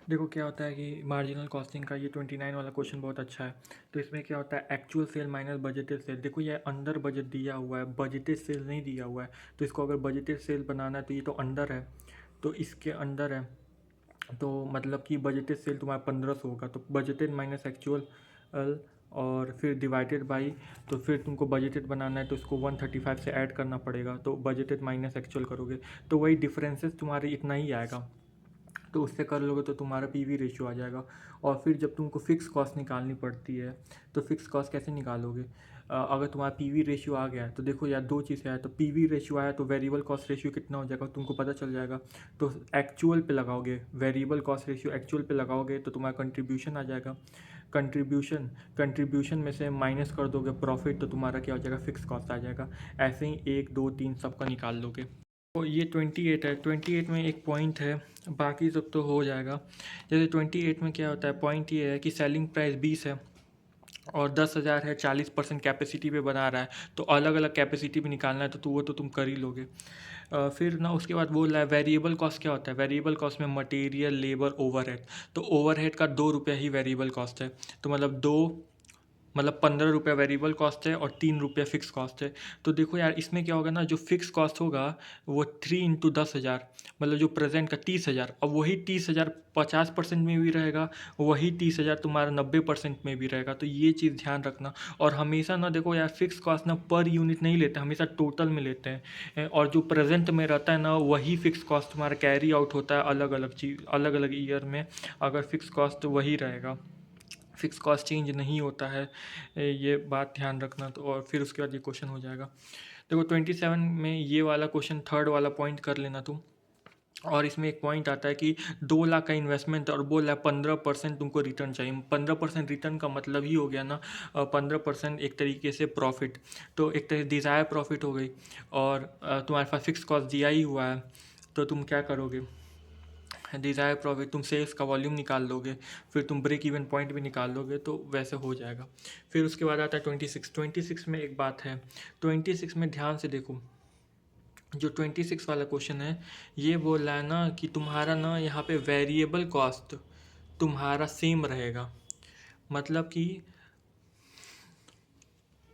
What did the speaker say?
देखो क्या होता है कि मार्जिनल कॉस्टिंग का ये 29 वाला क्वेश्चन बहुत अच्छा है। तो इसमें क्या होता है, actual sale minus budgeted sale. देखो ये अंडर बजट दिया हुआ है, बजटेड सेल नहीं दिया हुआ है। तो इसको अगर बजटेड सेल बनाना है तो ये तो अंडर है, तो इसके अंडर है। तो मतलब कि बजटेड सेल तुम्हारा 1500 होगा, तो बजटेड माइनस एक्चुअल और फिर डिवाइडेड बाई। तो फिर तुमको बजटेड बनाना है तो इसको 135 से ऐड करना पड़ेगा, तो बजटेड माइनस एक्चुअल करोगे तो वही डिफरेंसेस तुम्हारे इतना ही आएगा। तो उससे कर लोगे तो तुम्हारा पीवी रेशियो आ जाएगा। और फिर जब तुमको फिक्स कॉस्ट निकालनी पड़ती है तो फिक्स कॉस्ट कैसे निकालोगे? अगर तुम्हारा पीवी रेशियो आ गया है तो देखो यार, दो चीज़ें आया, तो पीवी रेशियो आया तो वेरिएबल कॉस्ट रेशियो कितना हो जाएगा तुमको पता चल जाएगा। तो एक्चुअल पे लगाओगे, वेरिएबल कॉस्ट रेशियो एक्चुअल पे लगाओगे तो तुम्हारा कंट्रीब्यूशन आ जाएगा। कंट्रीब्यूशन में से माइनस कर दोगे प्रॉफिट, तो तुम्हारा क्या हो जाएगा, फिक्स कॉस्ट आ जाएगा। ऐसे ही 1 2 3 सबका निकाल लोगे। तो ये 28 है, 28 में एक पॉइंट है, बाकी सब तो हो जाएगा। जैसे 28 में क्या होता है, पॉइंट ये है कि सेलिंग प्राइस 20 है और 10,000 है, 40% कैपेसिटी पे बना रहा है। तो अलग अलग कैपेसिटी पे निकालना है तो वो तो तुम कर ही लोगे। फिर ना उसके बाद बोल रहा है वेरिएबल कॉस्ट क्या होता है। वेरिएबल कॉस्ट में मटेरियल, लेबर, ओवरहेड। तो ओवरहेड का 2 रुपया ही वेरिएबल कॉस्ट है। तो मतलब 15 रुपया वेरिएबल कॉस्ट है और 3 रुपया फिक्स कॉस्ट है। तो देखो यार, इसमें क्या होगा ना, जो फिक्स कॉस्ट होगा वो 3 × 10,000, मतलब जो प्रेजेंट का 30,000। अब वही 30,000 50% में भी रहेगा, वही 30,000 तुम्हारा 90% में भी रहेगा। तो ये चीज़ ध्यान रखना। और हमेशा ना देखो यार, फिक्स कॉस्ट ना पर यूनिट नहीं लेते, हमेशा टोटल में लेते हैं। और जो प्रेजेंट में रहता है ना, वही फिक्स कॉस्ट तुम्हारा कैरी आउट होता है अलग अलग चीज़, अलग अलग ईयर में। अगर फिक्स कॉस्ट वही रहेगा, फिक्स कॉस्ट चेंज नहीं होता है, ये बात ध्यान रखना। तो और फिर उसके बाद ये क्वेश्चन हो जाएगा। देखो 27 में ये वाला क्वेश्चन, थर्ड वाला पॉइंट कर लेना तुम। और इसमें एक पॉइंट आता है कि 2 लाख का इन्वेस्टमेंट और बोल रहा है 15% तुमको रिटर्न चाहिए। 15% रिटर्न का मतलब ही हो गया ना, 15% एक तरीके से प्रॉफिट। तो एक तरह डिज़ायर प्रॉफिट हो गई। और तुम्हारे पास फिक्स कॉस्ट दिया ही हुआ है, तो तुम क्या करोगे, डिज़ायर प्रॉफिट तुम सेल्स का वॉल्यूम निकाल लोगे, फिर तुम ब्रेक इवन पॉइंट भी निकाल लोगे, तो वैसे हो जाएगा। फिर उसके बाद आता है 26 में एक बात है। 26 में ध्यान से देखो, जो 26 वाला क्वेश्चन है, ये बोल रहा है ना कि तुम्हारा ना यहाँ पे वेरिएबल कॉस्ट तुम्हारा सेम रहेगा। मतलब कि